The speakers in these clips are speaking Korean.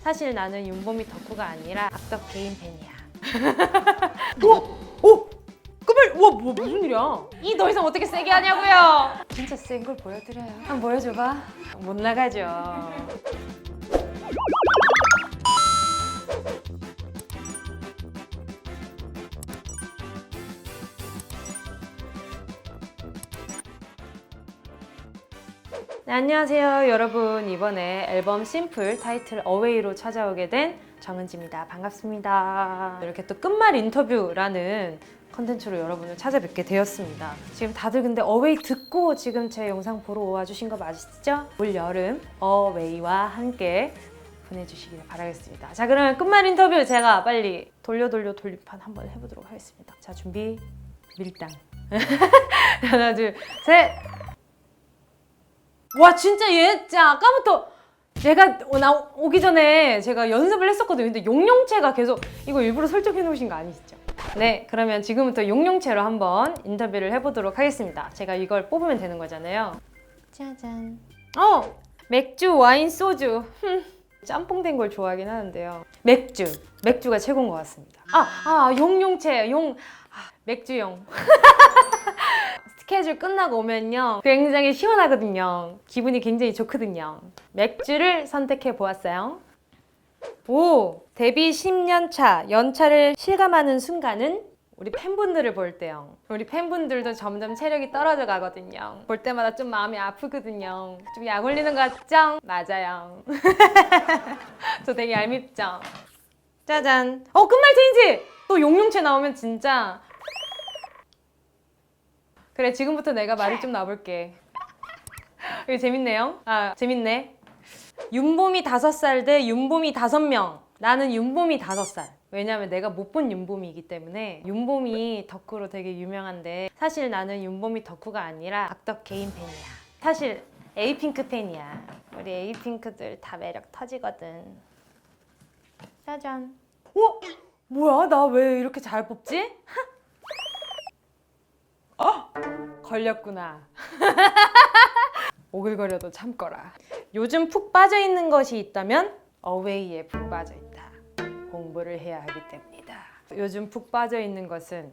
사실 나는 윤보미 덕후가 아니라 악덕 개인 팬이야. 오! 끝말! 와, 뭐 무슨 일이야? 이 더 이상 어떻게 세게 하냐고요? 진짜 센 걸 보여드려요. 한번 보여줘봐. 못 나가죠. 네, 안녕하세요 여러분. 이번에 앨범 심플 타이틀 어웨이로 찾아오게 된 정은지입니다. 반갑습니다. 이렇게 또 끝말 인터뷰라는 컨텐츠로 여러분을 찾아뵙게 되었습니다. 지금 다들 근데 어웨이 듣고 지금 제 영상 보러 와주신 거 맞으시죠? 올 여름 어웨이와 함께 보내주시길 바라겠습니다. 자, 그러면 끝말 인터뷰 제가 빨리 돌림판 한번 해보도록 하겠습니다. 자, 준비 밀당. 하나 둘 셋. 와, 진짜 얘 진짜 아까부터 얘가 오기 전에 제가 연습을 했었거든요. 근데 용용체가 계속 이거 일부러 설정해 놓으신 거 아니시죠? 네, 그러면 지금부터 용용체로 한번 인터뷰를 해보도록 하겠습니다. 제가 이걸 뽑으면 되는 거잖아요. 짜잔. 맥주, 와인, 소주. 짬뽕 된 걸 좋아하긴 하는데요. 맥주가 최고인 것 같습니다. 용용체, 맥주용. 스케줄 끝나고 오면요 굉장히 시원하거든요. 기분이 굉장히 좋거든요. 맥주를 선택해 보았어요. 오, 데뷔 10년 차 연차를 실감하는 순간은 우리 팬분들을 볼 때요. 우리 팬분들도 점점 체력이 떨어져 가거든요. 볼 때마다 좀 마음이 아프거든요. 좀 약 올리는 거 같죠? 맞아요. 저 되게 얄밉죠? 짜잔. 끝말 체인지! 또 용용체 나오면 진짜 그래, 지금부터 내가 말을 좀 놔볼게. 이거 재밌네요. 재밌네. 윤보미 5살 대 윤보미 5명. 나는 윤보미 5살. 왜냐면 내가 못 본 윤보미이기 때문에. 윤보미 덕후로 되게 유명한데 사실 나는 윤보미 덕후가 아니라 악덕 개인 팬이야. 사실 에이핑크 팬이야. 우리 에이핑크들 다 매력 터지거든. 짜잔. 뭐야? 나 왜 이렇게 잘 뽑지? 걸렸구나. 오글거려도 참거라. 요즘 푹 빠져있는 것이 있다면 어웨이에 푹 빠져있다. 공부를 해야 하기 때문이다. 요즘 푹 빠져있는 것은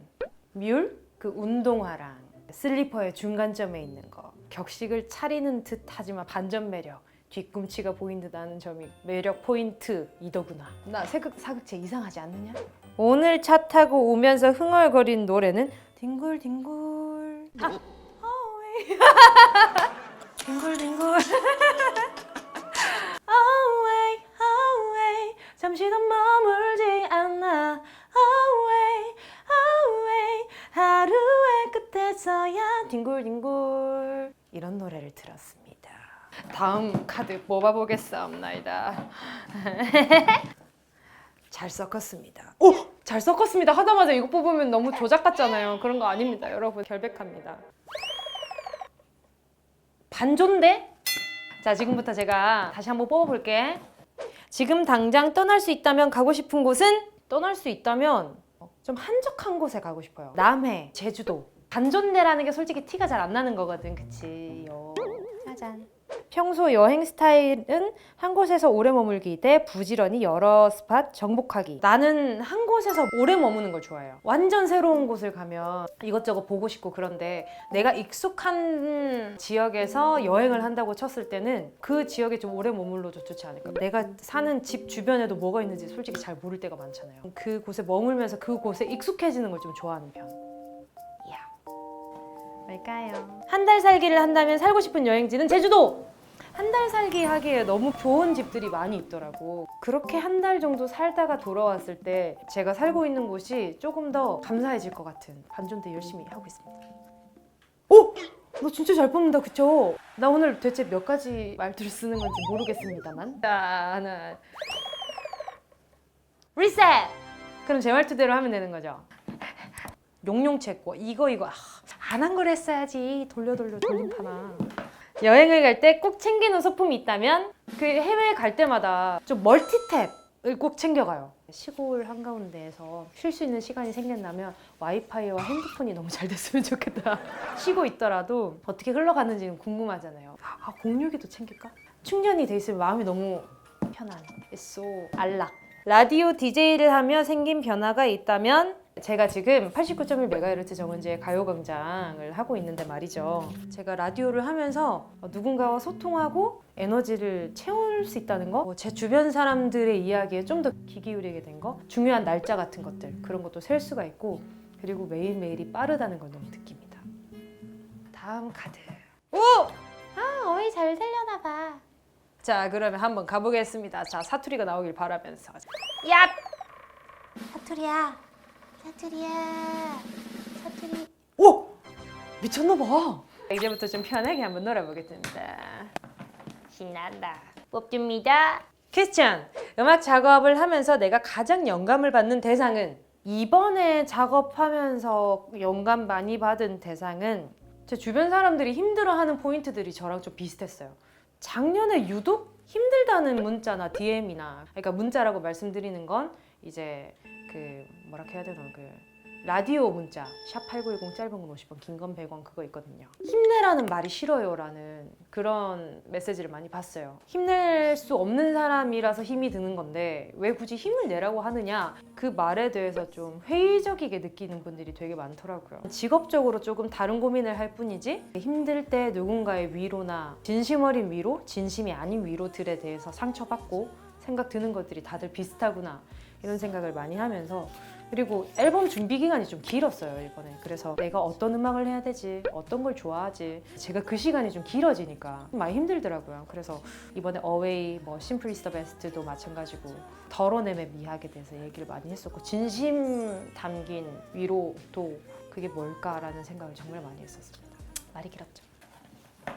뮬? 그 운동화랑 슬리퍼의 중간점에 있는 거. 격식을 차리는 듯 하지만 반전 매력. 뒤꿈치가 보인 듯 하는 점이 매력 포인트 이더구나. 나 사극체 이상하지 않느냐? 오늘 차 타고 오면서 흥얼거린 노래는 뒹굴뒹굴. 어웨이. 뒹굴뒹굴. 어웨이 어웨이 잠시 더 머물지 않아. 어웨이 어웨이 하루의 끝에서야 뒹굴뒹굴. 이런 노래를 들었습니다. 다음 카드 뽑아보겠사옵나이다. 잘 섞었습니다. 잘 섞었습니다 하자마자 이거 뽑으면 너무 조작 같잖아요. 그런 거 아닙니다. 여러분 결백합니다. 반존대? 자, 지금부터 제가 다시 한번 뽑아볼게. 지금 당장 떠날 수 있다면 가고 싶은 곳은? 떠날 수 있다면 좀 한적한 곳에 가고 싶어요. 남해, 제주도. 반존대라는 게 솔직히 티가 잘 안 나는 거거든. 그치? 짜잔. 평소 여행 스타일은 한 곳에서 오래 머물기 대 부지런히 여러 스팟 정복하기. 나는 한 곳에서 오래 머무는 걸 좋아해요. 완전 새로운 곳을 가면 이것저것 보고 싶고 그런데 내가 익숙한 지역에서 여행을 한다고 쳤을 때는 그 지역에 좀 오래 머물러도 좋지 않을까. 내가 사는 집 주변에도 뭐가 있는지 솔직히 잘 모를 때가 많잖아요. 그곳에 머물면서 그곳에 익숙해지는 걸 좀 좋아하는 편. 뭘까요? 한 달 살기를 한다면 살고 싶은 여행지는 제주도! 한 달 살기 하기에 너무 좋은 집들이 많이 있더라고. 그렇게 한 달 정도 살다가 돌아왔을 때 제가 살고 있는 곳이 조금 더 감사해질 것 같은 반존대 열심히 하고 있습니다. 너 진짜 잘 뽑는다, 그쵸? 나 오늘 대체 몇 가지 말투를 쓰는 건지 모르겠습니다만. 자, 하나. 리셋! 그럼 제 말투대로 하면 되는 거죠? 용용체 거 이거 안 한 걸 했어야지. 돌림판아. 여행을 갈 때 꼭 챙기는 소품이 있다면 그 해외에 갈 때마다 좀 멀티탭을 꼭 챙겨가요. 시골 한가운데에서 쉴 수 있는 시간이 생긴다면 와이파이와 핸드폰이 너무 잘 됐으면 좋겠다. 쉬고 있더라도 어떻게 흘러가는지는 궁금하잖아요. 공유기도 챙길까? 충전이 돼 있으면 마음이 너무 편안. so 안락. 라디오 DJ를 하며 생긴 변화가 있다면 제가 지금 89.1MHz 정은지의 가요광장을 하고 있는데 말이죠. 제가 라디오를 하면서 누군가와 소통하고 에너지를 채울 수 있다는 거, 제 주변 사람들의 이야기에 좀 더 귀 기울이게 된 거, 중요한 날짜 같은 것들 그런 것도 셀 수가 있고, 그리고 매일매일이 빠르다는 걸 너무 느낍니다. 다음 카드. 오! 아, 어이 잘 살려나 봐. 자, 그러면 한번 가보겠습니다. 자, 사투리가 나오길 바라면서. 야! 사투리야, 사투리야, 사투리. 오! 미쳤나 봐. 이제부터 좀 편하게 한번 놀아보겠습니다. 신난다. 뽑줍니다. 퀘스천. 음악 작업을 하면서 내가 가장 영감을 받는 대상은? 이번에 작업하면서 영감 많이 받은 대상은 제 주변 사람들이 힘들어하는 포인트들이 저랑 좀 비슷했어요. 작년에 유독 힘들다는 문자나 DM이나, 그러니까 문자라고 말씀드리는 건 이제 그 뭐라 해야 되나, 그 라디오 문자 샵8910 짧은 건 50원 긴 건 100원 그거 있거든요. 힘내라는 말이 싫어요라는 그런 메시지를 많이 봤어요. 힘낼 수 없는 사람이라서 힘이 드는 건데 왜 굳이 힘을 내라고 하느냐, 그 말에 대해서 좀 회의적이게 느끼는 분들이 되게 많더라고요. 직업적으로 조금 다른 고민을 할 뿐이지 힘들 때 누군가의 위로나 진심 어린 위로, 진심이 아닌 위로들에 대해서 상처받고 생각 드는 것들이 다들 비슷하구나 이런 생각을 많이 하면서, 그리고 앨범 준비 기간이 좀 길었어요 이번에. 그래서 내가 어떤 음악을 해야 되지, 어떤 걸 좋아하지, 제가 그 시간이 좀 길어지니까 많이 힘들더라고요. 그래서 이번에 어웨이, 뭐 심플 이즈 더 베스트도 마찬가지고 덜어내매 미학에 대해서 얘기를 많이 했었고, 진심 담긴 위로도 그게 뭘까라는 생각을 정말 많이 했었습니다. 말이 길었죠.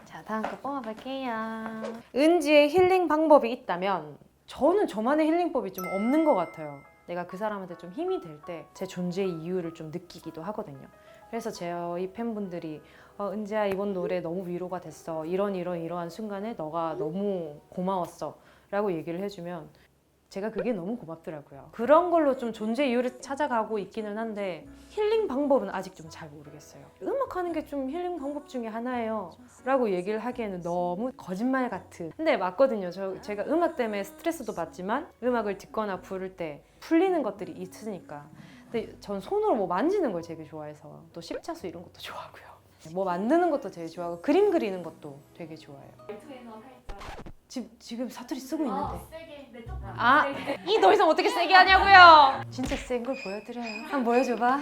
자, 다음 거 뽑아볼게요. 은지의 힐링 방법이 있다면 저는 저만의 힐링법이 좀 없는 것 같아요. 내가 그 사람한테 좀 힘이 될 때 제 존재의 이유를 좀 느끼기도 하거든요. 그래서 저희 팬분들이 은지야 이번 노래 너무 위로가 됐어, 이러한 순간에 너가 너무 고마웠어 라고 얘기를 해주면 제가 그게 너무 고맙더라고요. 그런 걸로 좀 존재 이유를 찾아가고 있기는 한데 힐링 방법은 아직 좀 잘 모르겠어요. 음악하는 게 좀 힐링 방법 중에 하나예요 라고 얘기를 하기에는 너무 거짓말 같은. 근데 맞거든요. 제가 음악 때문에 스트레스도 받지만 음악을 듣거나 부를 때 풀리는 것들이 있으니까. 근데 전 손으로 뭐 만지는 걸 되게 좋아해서 또 십자수 이런 것도 좋아하고요. 뭐 만드는 것도 되게 좋아하고 그림 그리는 것도 되게 좋아해요. 지금 사투리 쓰고 있는데. 세게 내 쪽. 아, 이 더 이상 어떻게 세게 하냐고요? 진짜 센 걸 보여드려요. 한번 보여줘봐.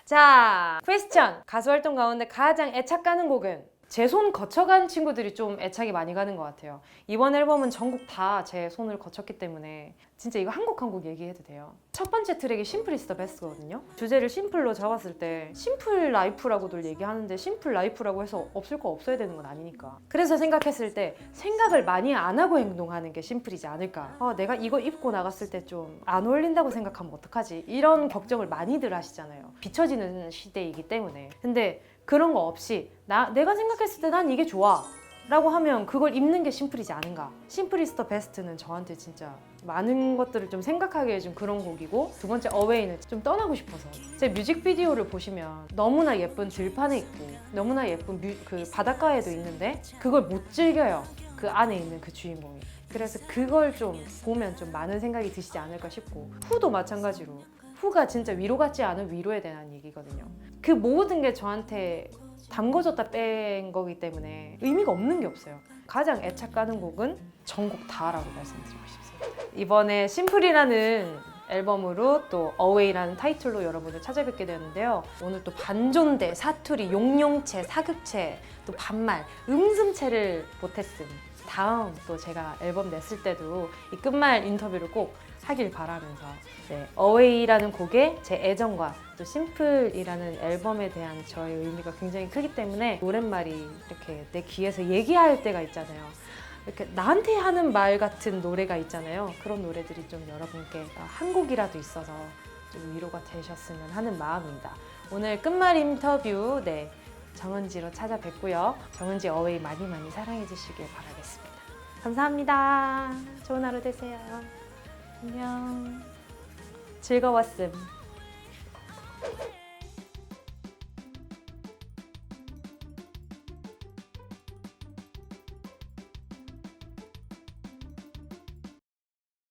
자, 퀘스천. 가수 활동 가운데 가장 애착 가는 곡은? 제 손 거쳐간 친구들이 좀 애착이 많이 가는 것 같아요. 이번 앨범은 전곡 다 제 손을 거쳤기 때문에 진짜 이거 한 곡 한 곡 얘기해도 돼요. 첫 번째 트랙이 심플 이즈 더 베스트거든요. 주제를 심플로 잡았을 때 심플 라이프라고들 얘기하는데 심플 라이프라고 해서 없을 거 없어야 되는 건 아니니까. 그래서 생각했을 때 생각을 많이 안 하고 행동하는 게 심플이지 않을까. 내가 이거 입고 나갔을 때 좀 안 어울린다고 생각하면 어떡하지? 이런 걱정을 많이들 하시잖아요. 비춰지는 시대이기 때문에. 근데 그런 거 없이 내가 생각했을 때 난 이게 좋아 라고 하면 그걸 입는 게 심플이지 않은가. 심플 이즈 더 베스트는 저한테 진짜 많은 것들을 좀 생각하게 해준 그런 곡이고, 두 번째 어웨이는 좀 떠나고 싶어서. 제 뮤직비디오를 보시면 너무나 예쁜 들판에 있고 너무나 예쁜 그 바닷가에도 있는데 그걸 못 즐겨요, 그 안에 있는 그 주인공이. 그래서 그걸 좀 보면 좀 많은 생각이 드시지 않을까 싶고, 후도 마찬가지로 후가 진짜 위로 같지 않은 위로에 대한 얘기거든요. 그 모든 게 저한테 담궈졌다 뺀 거기 때문에 의미가 없는 게 없어요. 가장 애착 가는 곡은 전곡 다라고 말씀드리고 싶습니다. 이번에 심플이라는 앨범으로 또 어웨이라는 타이틀로 여러분을 찾아뵙게 되었는데요. 오늘 또 반존대, 사투리, 용용체, 사극체, 또 반말, 음슴체를 못했음. 다음 또 제가 앨범 냈을 때도 이 끝말 인터뷰를 꼭 하길 바라면서, 어웨이라는 곡에 제 애정과 또 심플이라는 앨범에 대한 저의 의미가 굉장히 크기 때문에 노랫말이 이렇게 내 귀에서 얘기할 때가 있잖아요. 이렇게 나한테 하는 말 같은 노래가 있잖아요. 그런 노래들이 좀 여러분께 한 곡이라도 있어서 좀 위로가 되셨으면 하는 마음입니다. 오늘 끝말 인터뷰 정은지로 찾아뵙고요. 정은지 어웨이 많이 많이 사랑해 주시길 바라겠습니다. 감사합니다. 좋은 하루 되세요. 안녕. 즐거웠음.